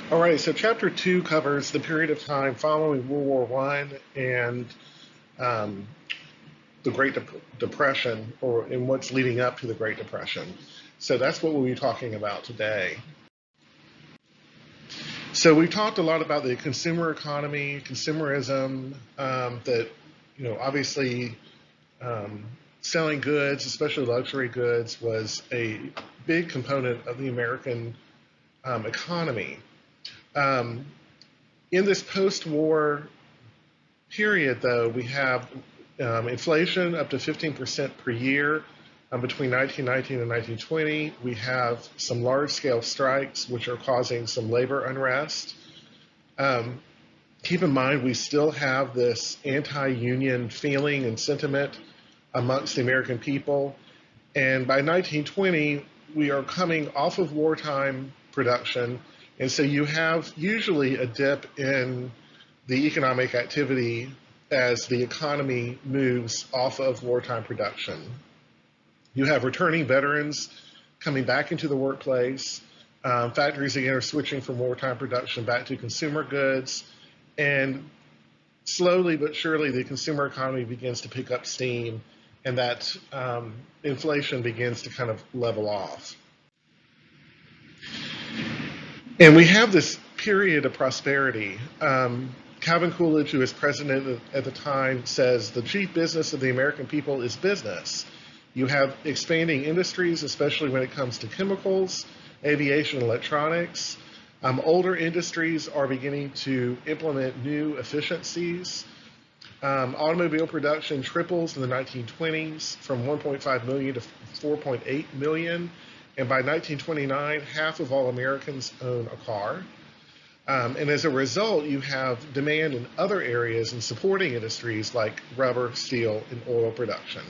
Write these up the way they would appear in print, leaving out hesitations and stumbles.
All right, so chapter two covers the period of time following World War One and um, the Depression, or in what's leading up to the Great Depression. So that's what we'll be talking about today. So we've talked a lot about the consumer economy, consumerism, that obviously um, selling goods, especially luxury goods, was a big component of the American economy. Um, in this post-war period, though, we have inflation up to 15% per year between 1919 and 1920. We have some large-scale strikes, which are causing some labor unrest. Um, Keep in mind, we still have this anti-union feeling and sentiment amongst the American people. And by 1920, we are coming off of wartime production. And so you have usually a dip in the economic activity as the economy moves off of wartime production. You have returning veterans coming back into the workplace. Factories again are switching from wartime production back to consumer goods. And slowly but surely, the consumer economy begins to pick up steam, and that inflation begins to kind of level off. And we have this period of prosperity. Calvin Coolidge, who was president at the time, says the chief business of the American people is business. You have expanding industries, especially when it comes to chemicals, aviation, electronics. Older industries are beginning to implement new efficiencies. Automobile production triples in the 1920s from 1.5 million to 4.8 million. And by 1929, half of all Americans own a car. And as a result, you have demand in other areas and supporting industries like rubber, steel, and oil production.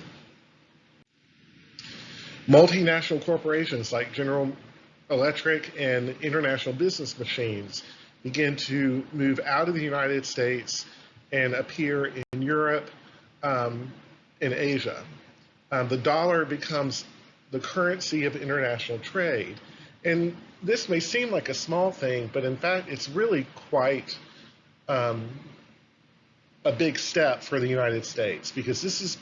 Multinational corporations like General Electric and International Business Machines begin to move out of the United States and appear in Europe and Asia. The dollar becomes the currency of international trade. And this may seem like a small thing, but in fact, it's really quite a big step for the United States, because this is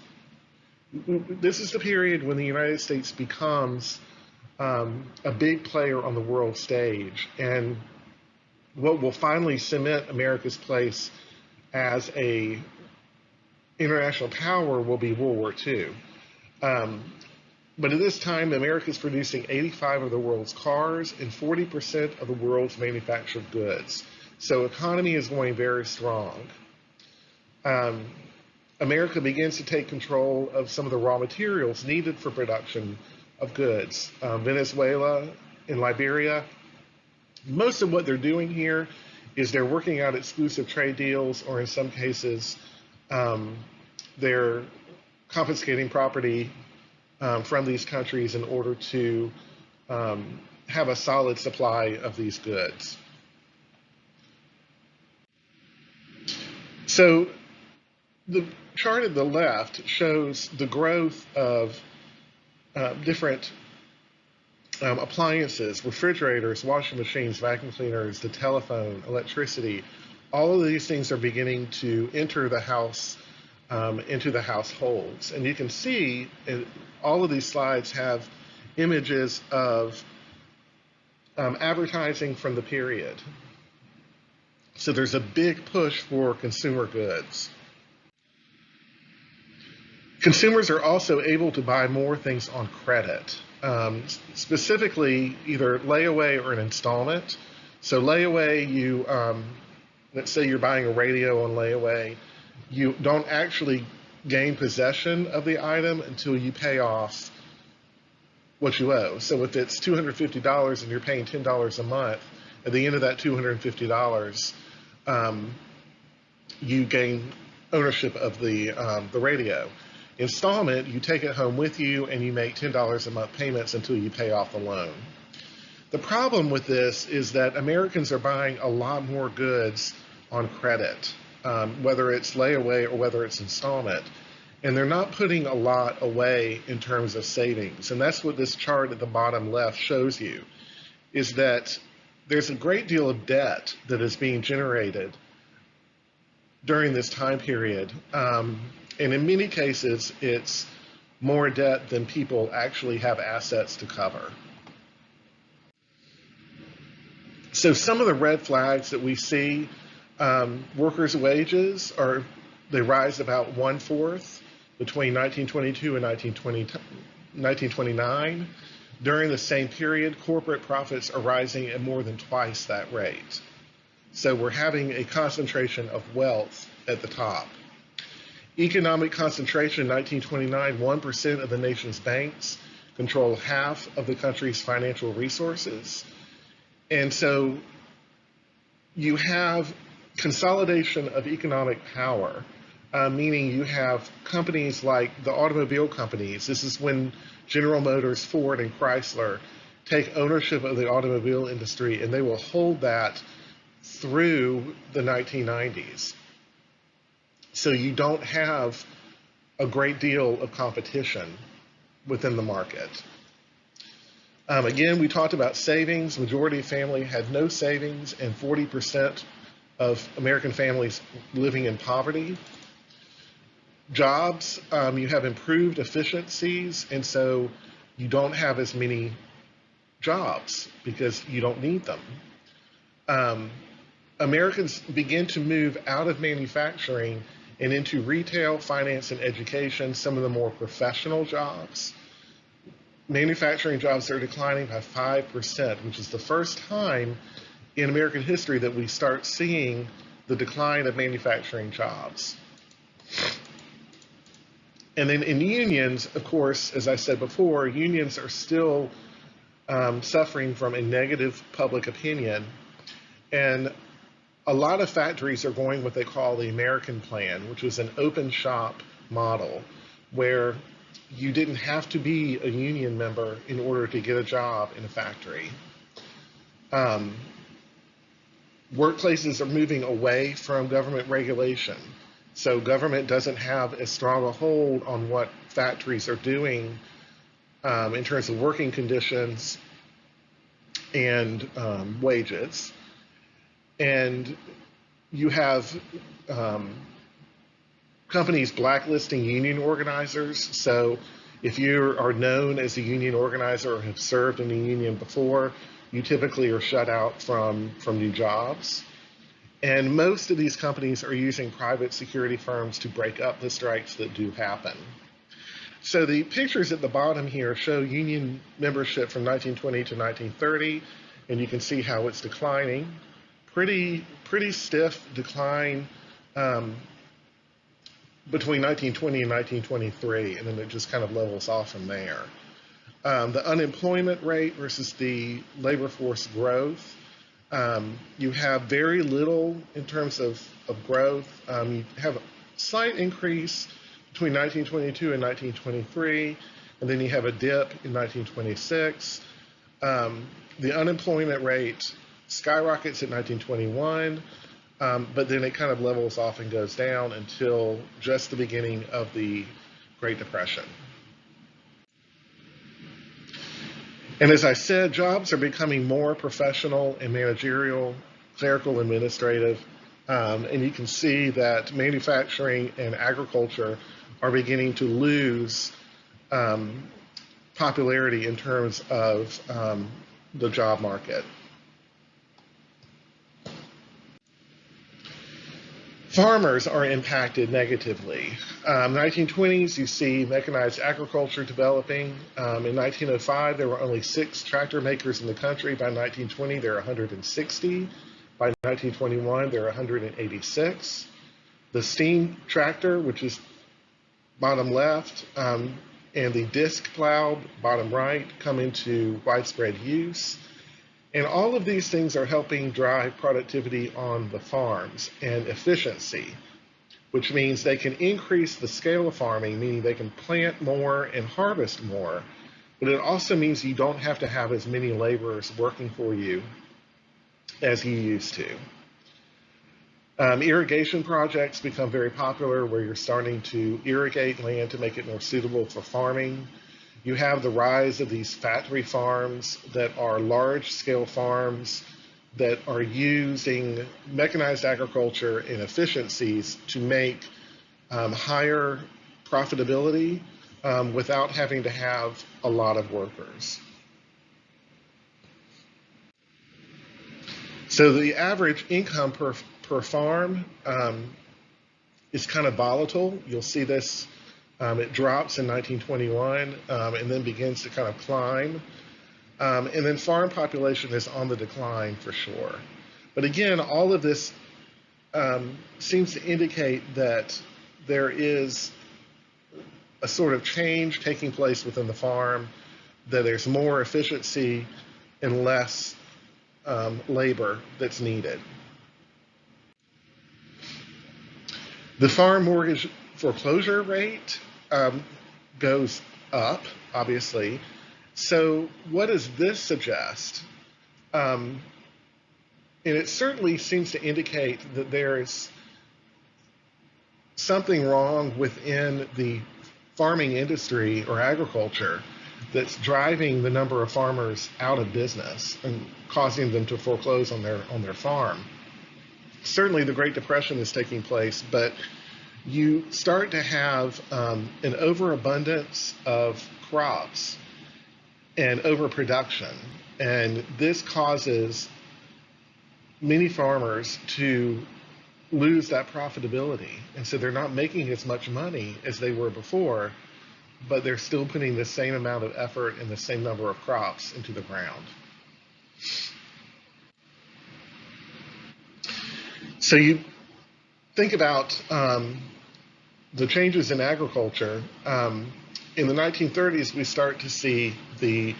the period when the United States becomes a big player on the world stage, and what will finally cement America's place as a international power will be World War II. But at this time, America is producing 85 of the world's cars and 40% of the world's manufactured goods. So economy is going very strong. America begins to take control of some of the raw materials needed for production of goods. Venezuela and Liberia, most of what they're doing here is they're working out exclusive trade deals, or in some cases, they're confiscating property from these countries in order to have a solid supply of these goods. So the chart at the left shows the growth of different appliances, refrigerators, washing machines, vacuum cleaners, the telephone, electricity. All of these things are beginning to enter the house, into the households. And you can see all of these slides have images of advertising from the period. So there's a big push for consumer goods. Consumers are also able to buy more things on credit, specifically either layaway or an installment. So layaway, let's say you're buying a radio on layaway, you don't actually gain possession of the item until you pay off what you owe. So if it's $250 and you're paying $10 a month, at the end of that $250, you gain ownership of the radio. Installment, you take it home with you and you make $10 a month payments until you pay off the loan. The problem with this is that Americans are buying a lot more goods on credit, whether it's layaway or whether it's installment, and they're not putting a lot away in terms of savings. And that's what this chart at the bottom left shows you, is that there's a great deal of debt that is being generated during this time period. And in many cases, it's more debt than people actually have assets to cover. So some of the red flags that we see, workers' wages they rise about 1/4 between 1922 and 1929. During the same period, corporate profits are rising at more than twice that rate. So we're having a concentration of wealth at the top. Economic concentration in 1929, 1% of the nation's banks control half of the country's financial resources. And so you have consolidation of economic power, meaning you have companies like the automobile companies. This is when General Motors, Ford, and Chrysler take ownership of the automobile industry, and they will hold that through the 1990s. So you don't have a great deal of competition within the market. Again, we talked about savings. Majority of families had no savings, and 40% of American families living in poverty. Jobs, you have improved efficiencies, and so you don't have as many jobs because you don't need them. Americans begin to move out of manufacturing and into retail, finance, and education, some of the more professional jobs. Manufacturing jobs are declining by 5%, which is the first time in American history that we start seeing the decline of manufacturing jobs. And then in unions, of course, as I said before, unions are still suffering from a negative public opinion. And a lot of factories are going what they call the American Plan, which was an open shop model where you didn't have to be a union member in order to get a job in a factory. Workplaces are moving away from government regulation. So government doesn't have as strong a hold on what factories are doing in terms of working conditions and wages. And you have companies blacklisting union organizers. So if you are known as a union organizer or have served in a union before, you typically are shut out from new jobs. And most of these companies are using private security firms to break up the strikes that do happen. So the pictures at the bottom here show union membership from 1920 to 1930, and you can see how it's declining. Pretty stiff decline between 1920 and 1923, and then it just kind of levels off from there. The unemployment rate versus the labor force growth, you have very little in terms of growth. You have a slight increase between 1922 and 1923, and then you have a dip in 1926. The unemployment rate skyrockets at 1921, but then it kind of levels off and goes down until just the beginning of the Great Depression. And as I said, jobs are becoming more professional and managerial, clerical, administrative, and you can see that manufacturing and agriculture are beginning to lose popularity in terms of the job market. Farmers are impacted negatively. 1920s, you see mechanized agriculture developing. In 1905, there were only 6 tractor makers in the country. By 1920, there are 160. By 1921, there are 186. The steam tractor, which is bottom left, and the disc plow, bottom right, come into widespread use. And all of these things are helping drive productivity on the farms and efficiency, which means they can increase the scale of farming, meaning they can plant more and harvest more. But it also means you don't have to have as many laborers working for you as you used to. Irrigation projects become very popular where you're starting to irrigate land to make it more suitable for farming. You have the rise of these factory farms that are large-scale farms that are using mechanized agriculture and efficiencies to make higher profitability without having to have a lot of workers. So the average income per farm is kind of volatile. You'll see this, it drops in 1921 and then begins to kind of climb. And then farm population is on the decline for sure. But again, all of this seems to indicate that there is a sort of change taking place within the farm, that there's more efficiency and less labor that's needed. The farm mortgage foreclosure rate goes up, obviously. So what does this suggest? And it certainly seems to indicate that there is something wrong within the farming industry or agriculture that's driving the number of farmers out of business and causing them to foreclose on their farm. Certainly the Great Depression is taking place, but you start to have an overabundance of crops and overproduction, and this causes many farmers to lose that profitability, and so they're not making as much money as they were before, but they're still putting the same amount of effort and the same number of crops into the ground. So you think about the changes in agriculture. In the 1930s, we start to see the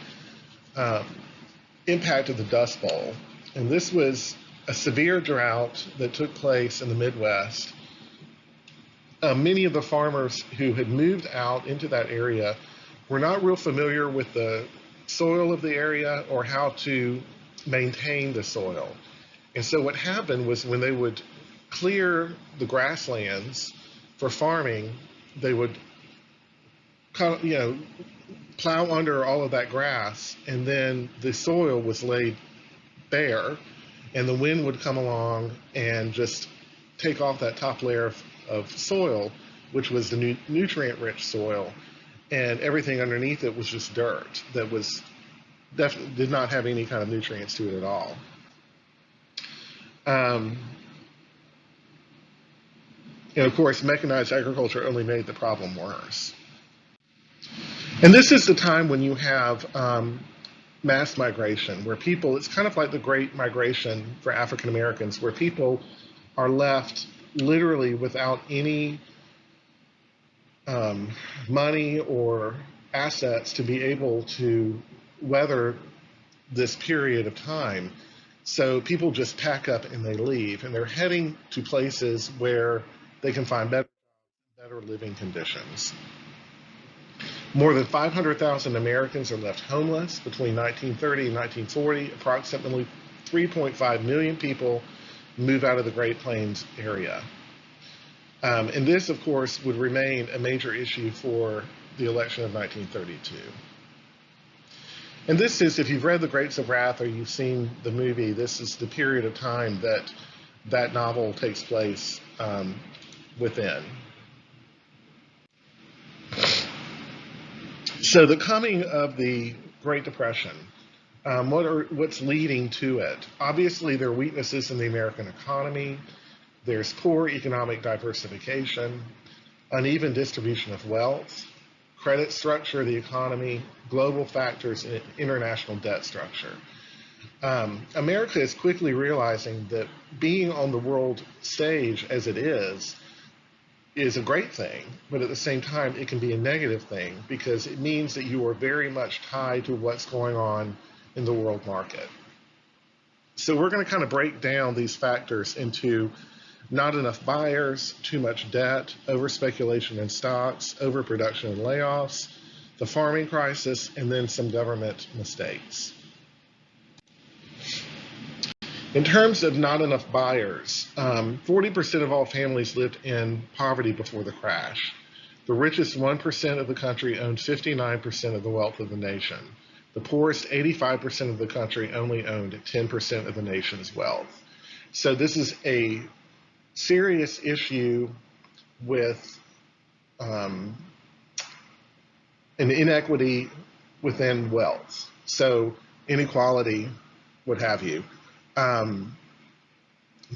impact of the Dust Bowl. And this was a severe drought that took place in the Midwest. Many of the farmers who had moved out into that area were not real familiar with the soil of the area or how to maintain the soil. And so what happened was when they would clear the grasslands for farming, they would plow under all of that grass, and then the soil was laid bare, and the wind would come along and just take off that top layer of soil, which was the nutrient-rich soil, and everything underneath it was just dirt that was definitely did not have any kind of nutrients to it at all. And of course, mechanized agriculture only made the problem worse. And this is the time when you have mass migration, where people, it's kind of like the Great Migration for African Americans, where people are left literally without any money or assets to be able to weather this period of time. So people just pack up and they leave, and they're heading to places where they can find better living conditions. More than 500,000 Americans are left homeless between 1930 and 1940. Approximately 3.5 million people move out of the Great Plains area. And this, of course, would remain a major issue for the election of 1932. And this is, if you've read The Grapes of Wrath or you've seen the movie, this is the period of time that that novel takes place within. So the coming of the Great Depression, what's leading to it? Obviously, there are weaknesses in the American economy. There's poor economic diversification, uneven distribution of wealth, credit structure of the economy, global factors, and international debt structure. America is quickly realizing that being on the world stage as it is a great thing, but at the same time, it can be a negative thing because it means that you are very much tied to what's going on in the world market. So we're going to kind of break down these factors into not enough buyers, too much debt, over-speculation in stocks, overproduction and layoffs, the farming crisis, and then some government mistakes. In terms of not enough buyers, 40% of all families lived in poverty before the crash. The richest 1% of the country owned 59% of the wealth of the nation. The poorest 85% of the country only owned 10% of the nation's wealth. So this is a serious issue with um, an inequity within wealth. So inequality, what have you. Um,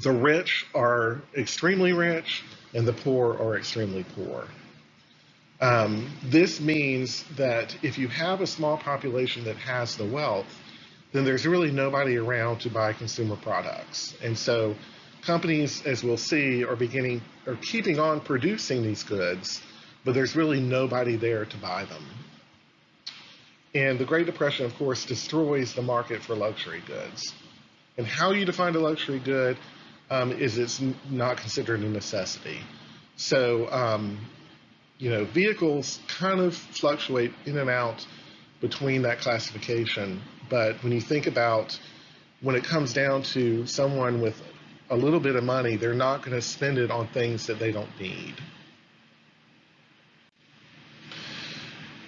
the rich are extremely rich and the poor are extremely poor. This means that if you have a small population that has the wealth, then there's really nobody around to buy consumer products. And so companies, as we'll see, are keeping on producing these goods, but there's really nobody there to buy them. And the Great Depression, of course, destroys the market for luxury goods. And how you define a luxury good is it's not considered a necessity. So, vehicles kind of fluctuate in and out between that classification. But when you think about when it comes down to someone with a little bit of money, they're not going to spend it on things that they don't need.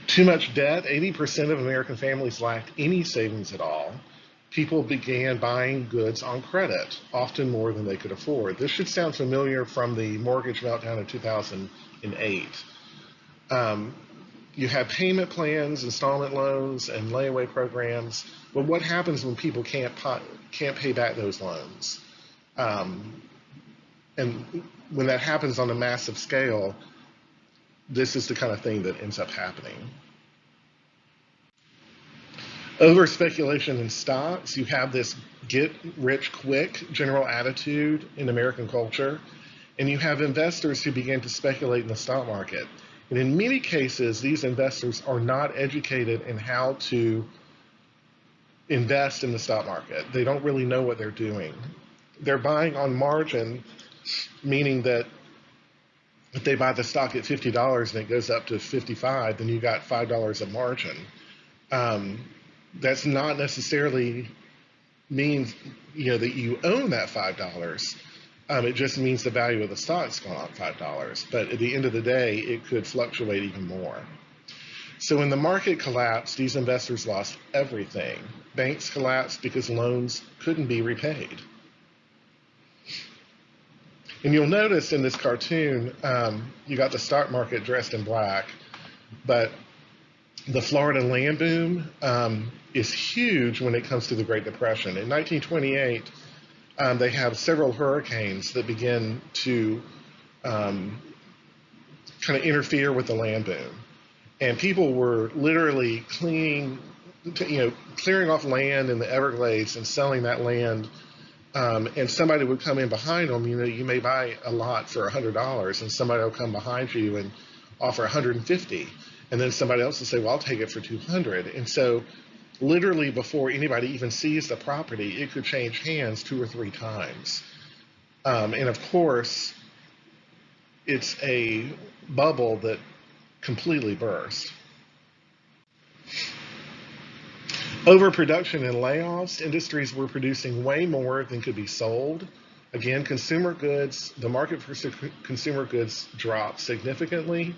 Too much debt. 80% of American families lacked any savings at all. People began buying goods on credit, often more than they could afford. This should sound familiar from the mortgage meltdown in 2008. You have payment plans, installment loans, and layaway programs. But what happens when people can't pay back those loans? And when that happens on a massive scale, this is the kind of thing that ends up happening. Over speculation in stocks, you have this get rich quick general attitude in American culture, and you have investors who begin to speculate in the stock market. And in many cases, these investors are not educated in how to invest in the stock market. They don't really know what they're doing. They're buying on margin, meaning that if they buy the stock at $50 and it goes up to $55, then you got $5 of margin. That's not necessarily means that you own that $5. It just means the value of the stock's gone up $5. But at the end of the day, it could fluctuate even more. So when the market collapsed, these investors lost everything. Banks collapsed because loans couldn't be repaid. And you'll notice in this cartoon, you got the stock market dressed in black, but the Florida land boom is huge when it comes to the Great Depression. In 1928, they have several hurricanes that begin to kind of interfere with the land boom. And people were literally clearing off land in the Everglades and selling that land. And somebody would come in behind them. You may buy a lot for $100, and somebody will come behind you and offer $150, and then somebody else will say, "Well, I'll take it for $200." And so, literally, before anybody even sees the property, it could change hands 2 or 3 times. And of course, it's a bubble that completely burst. Overproduction and layoffs. Industries were producing way more than could be sold. Again, consumer goods, the market for consumer goods dropped significantly.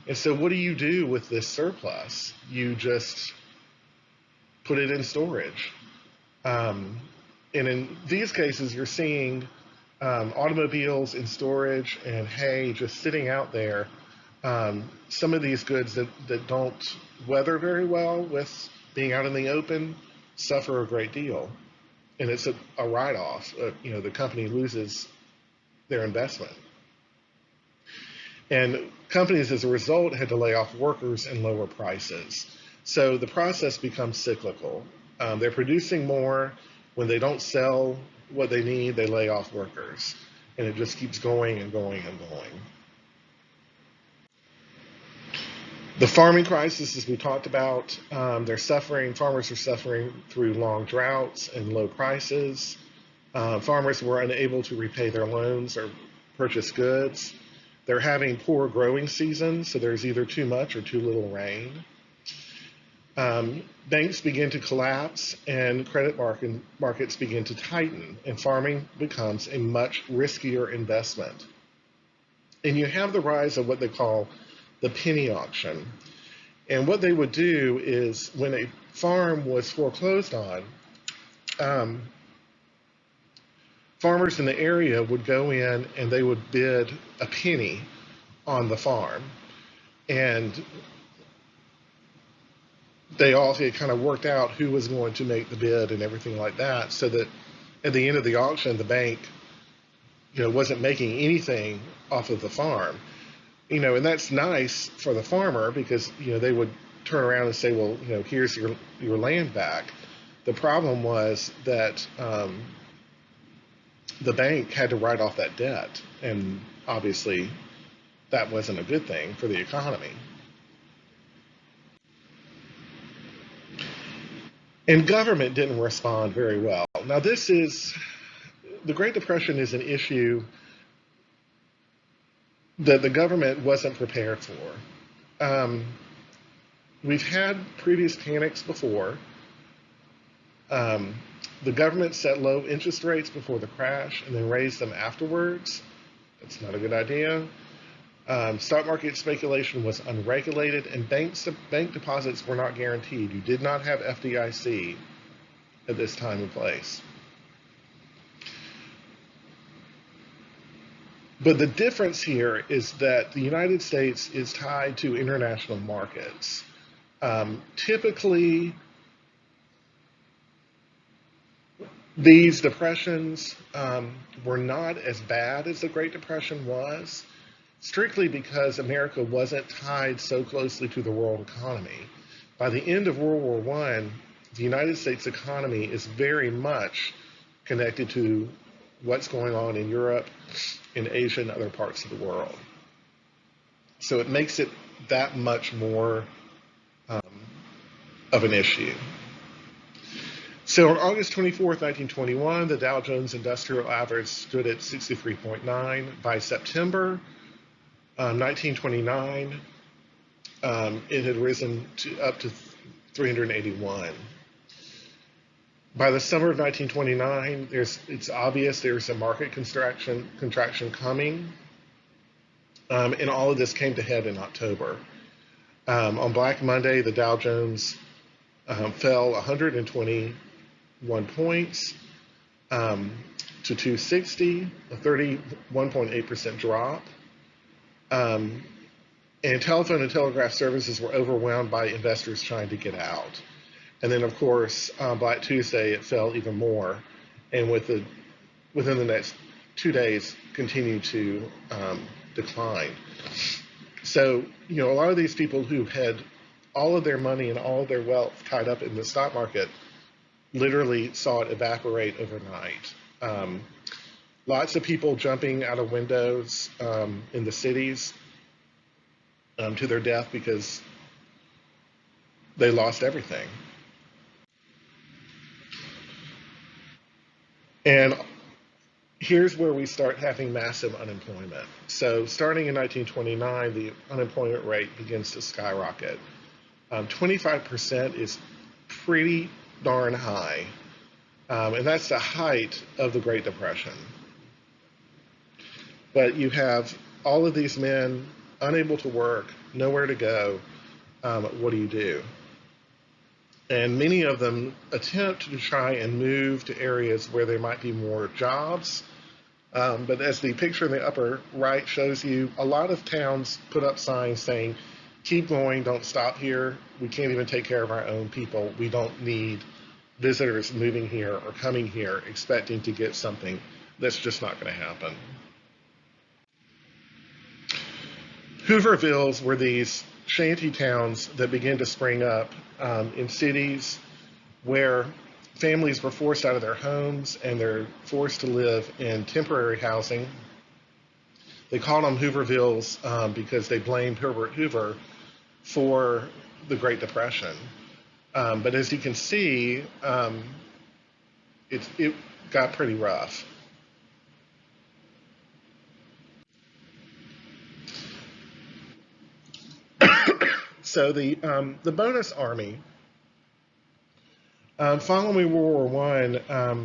And so what do you do with this surplus? You just put it in storage. And in these cases, you're seeing automobiles in storage and hay just sitting out there. Some of these goods that don't weather very well with being out in the open suffer a great deal, and it's a write-off. The company loses their investment, and companies as a result had to lay off workers and lower prices. So the process becomes cyclical. They're producing more. When they don't sell what they need, they lay off workers, and it just keeps going and going and going. The farming crisis, as we talked about, farmers are suffering through long droughts and low prices. Farmers were unable to repay their loans or purchase goods. They're having poor growing seasons, so there's either too much or too little rain. Banks begin to collapse and credit markets begin to tighten, and farming becomes a much riskier investment. And you have the rise of what they call the penny auction. And what they would do is when a farm was foreclosed on, um, farmers in the area would go in and they would bid a penny on the farm. And they all had kind of worked out who was going to make the bid and everything like that, so that at the end of the auction, the bank, wasn't making anything off of the farm. And that's nice for the farmer because they would turn around and say, well, here's your land back. The problem was that the bank had to write off that debt, and obviously that wasn't a good thing for the economy. And government didn't respond very well. Now, the Great Depression is an issue that the government wasn't prepared for. We've had previous panics before. The government set low interest rates before the crash and then raised them afterwards. That's not a good idea. Stock market speculation was unregulated, and bank deposits were not guaranteed. You did not have FDIC at this time and place. But the difference here is that the United States is tied to international markets. Typically, these depressions were not as bad as the Great Depression was, strictly because America wasn't tied so closely to the world economy. By the end of World War I, the United States economy is very much connected to what's going on in Europe, in Asia, and other parts of the world. So it makes it that much more of an issue. So on August 24th, 1921, the Dow Jones Industrial Average stood at 63.9. By September 1929, it had risen up to 381. By the summer of 1929, it's obvious there's a market contraction coming, and all of this came to head in October. On Black Monday, the Dow Jones fell 121 points to 260, a 31.8% drop. And telephone and telegraph services were overwhelmed by investors trying to get out. And then, of course, Black Tuesday, it fell even more, and within the next 2 days, continued to decline. So, a lot of these people who had all of their money and all of their wealth tied up in the stock market literally saw it evaporate overnight. Lots of people jumping out of windows in the cities to their death because they lost everything. And here's where we start having massive unemployment. So starting in 1929, the unemployment rate begins to skyrocket. 25% is pretty darn high. And that's the height of the Great Depression. But you have all of these men unable to work, nowhere to go. What do you do? And many of them attempt to try and move to areas where there might be more jobs. But as the picture in the upper right shows you, a lot of towns put up signs saying, keep going, don't stop here. We can't even take care of our own people. We don't need visitors moving here or coming here expecting to get something. That's just not going to happen. Hoovervilles were these shanty towns that began to spring up in cities where families were forced out of their homes and they're forced to live in temporary housing. They called them Hoovervilles because they blamed Herbert Hoover for the Great Depression. But as you can see, it got pretty rough. So the bonus army, following World War I,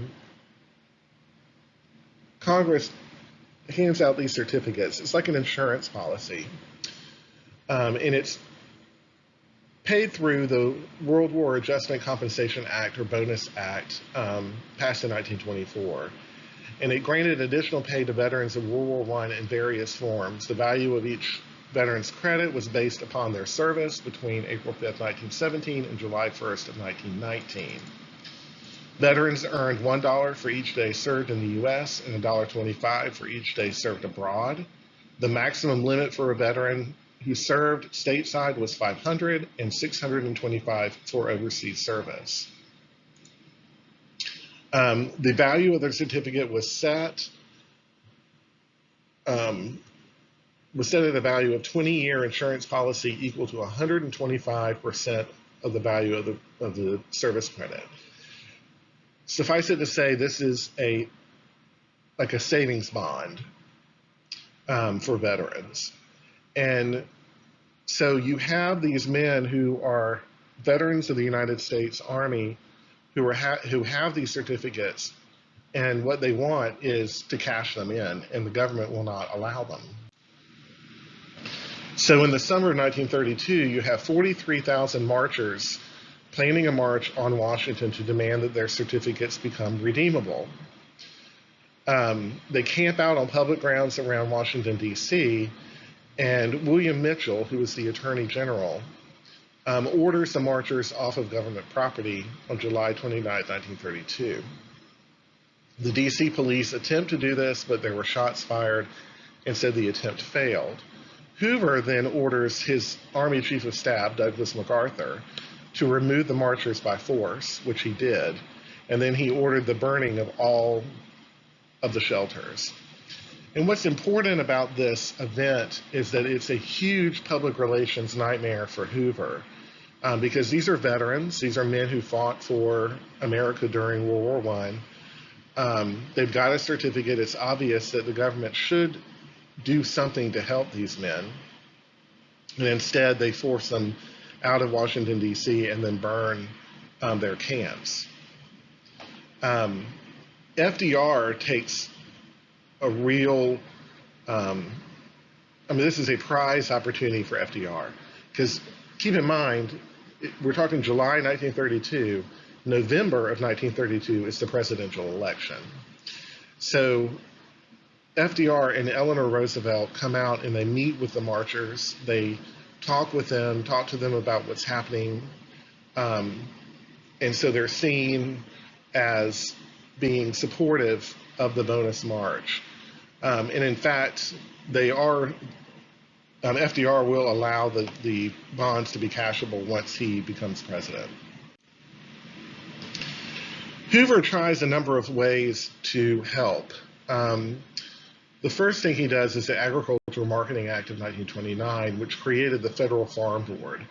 Congress hands out these certificates. It's like an insurance policy, and paid through the World War Adjustment Compensation Act, or Bonus Act, passed in 1924. And it granted additional pay to veterans of World War I in various forms. The value of each veteran's credit was based upon their service between April 5th, 1917 and July 1st of 1919. Veterans earned $1 for each day served in the U.S. and $1.25 for each day served abroad. The maximum limit for a veteran who served stateside was $500 and $625 for overseas service. The value of their certificate was set at a value of 20-year insurance policy equal to 125% of the value of the service credit. Suffice it to say, this is like a savings bond for veterans. And so you have these men who are veterans of the United States Army who have these certificates, and what they want is to cash them in, and the government will not allow them. So in the summer of 1932, you have 43,000 marchers planning a march on Washington to demand that their certificates become redeemable. They camp out on public grounds around Washington, D.C., and William Mitchell, who was the Attorney General, orders the marchers off of government property on July 29, 1932. The D.C. police attempt to do this, but there were shots fired, and so the attempt failed. Hoover then orders his Army Chief of Staff, Douglas MacArthur, to remove the marchers by force, which he did, and then he ordered the burning of all of the shelters. And what's important about this event is that it's a huge public relations nightmare for Hoover, because these are veterans, these are men who fought for America during World War I. They've got a certificate. It's obvious that the government should do something to help these men, and instead they force them out of Washington, D.C., and then burn their camps. FDR takes a real, this is a prize opportunity for FDR, because keep in mind, we're talking July 1932, November of 1932 is the presidential election. So FDR and Eleanor Roosevelt come out and they meet with the marchers, they talk to them about what's happening, and so they're seen as being supportive of the bonus march. And in fact, FDR will allow the bonds to be cashable once he becomes president. Hoover tries a number of ways to help. The first thing he does is the Agricultural Marketing Act of 1929, which created the Federal Farm Board.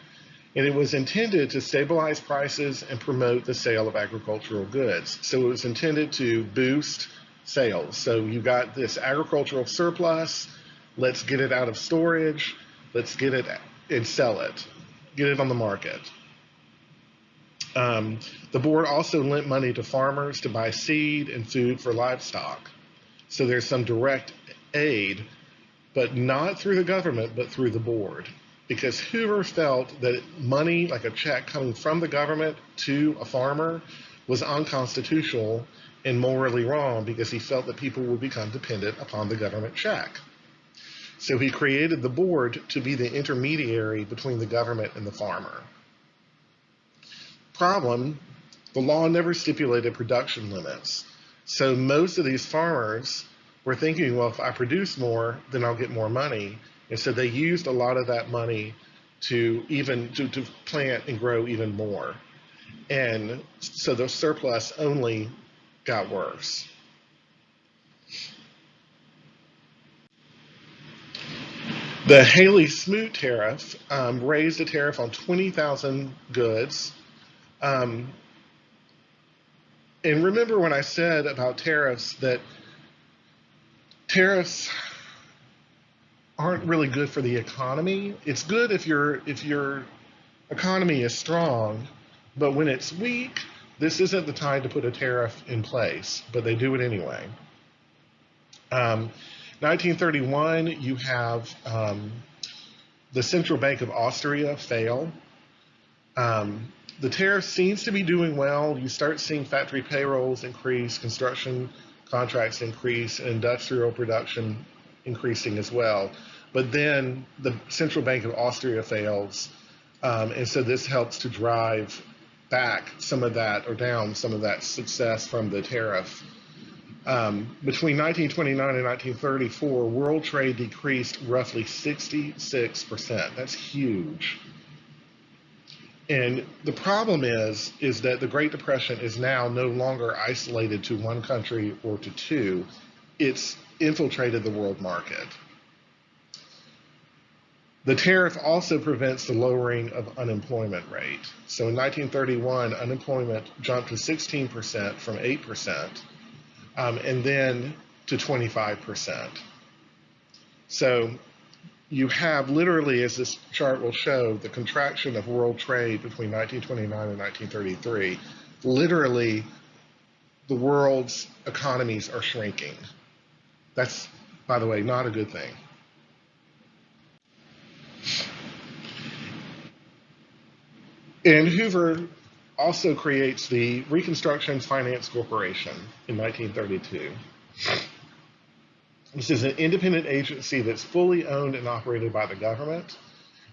And it was intended to stabilize prices and promote the sale of agricultural goods. So it was intended to boost sales. So you got this agricultural surplus, let's get it out of storage, let's get it and sell it, get it on the market. The board also lent money to farmers to buy seed and food for livestock. So there's some direct aid, but not through the government, but through the board. Because Hoover felt that money, like a check coming from the government to a farmer, was unconstitutional and morally wrong, because he felt that people would become dependent upon the government check. So he created the board to be the intermediary between the government and the farmer. Problem, the law never stipulated production limits. So most of these farmers were thinking, well, if I produce more, then I'll get more money. And so they used a lot of that money to plant and grow even more. And so the surplus only got worse. The Haley-Smoot tariff raised a tariff on 20,000 goods. And remember when I said about tariffs that tariffs aren't really good for the economy. It's good if your economy is strong, but when it's weak, this isn't the time to put a tariff in place, but they do it anyway. 1931, you have the Central Bank of Austria fail. The tariff seems to be doing well. You start seeing factory payrolls increase, construction contracts increase, and industrial production increasing as well. But then the Central Bank of Austria fails, and so this helps to drive back some of that or down some of that success from the tariff. Between 1929 and 1934, world trade decreased roughly 66%. That's huge. And the problem is that the Great Depression is now no longer isolated to one country or to two. It's infiltrated the world market. The tariff also prevents the lowering of unemployment rate. So in 1931, unemployment jumped to 16% from 8%, and then to 25%. So you have literally, as this chart will show, the contraction of world trade between 1929 and 1933. Literally, the world's economies are shrinking. That's, by the way, not a good thing. And Hoover also creates the Reconstruction Finance Corporation in 1932. This is an independent agency that's fully owned and operated by the government.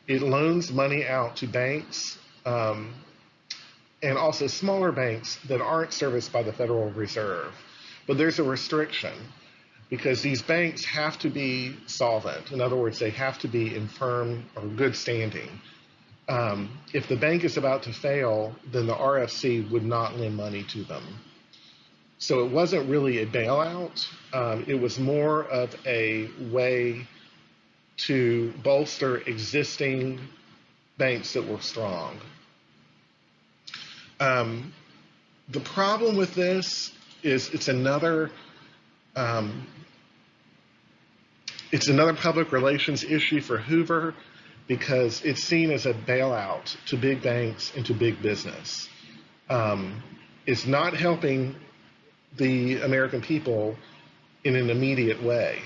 It loans money out to banks and also smaller banks that aren't serviced by the Federal Reserve. But there's a restriction because these banks have to be solvent. In other words, they have to be in firm or good standing. If the bank is about to fail, then the RFC would not lend money to them. So it wasn't really a bailout. It was more of a way to bolster existing banks that were strong. The problem with this is it's another public relations issue for Hoover because it's seen as a bailout to big banks and to big business. It's not helping the American people in an immediate way,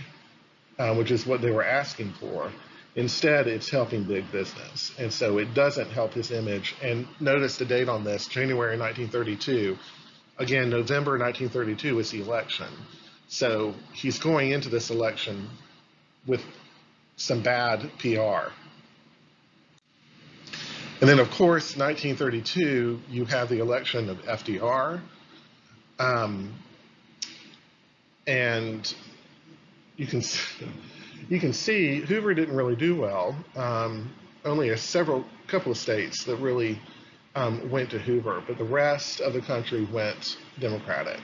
which is what they were asking for. Instead, it's helping big business. And so it doesn't help his image. And notice the date on this, January 1932. Again, November 1932 is the election. So he's going into this election with some bad PR. And then, of course, 1932, you have the election of FDR. And you can see Hoover didn't really do well. Only a couple of states that really went to Hoover, but the rest of the country went Democratic.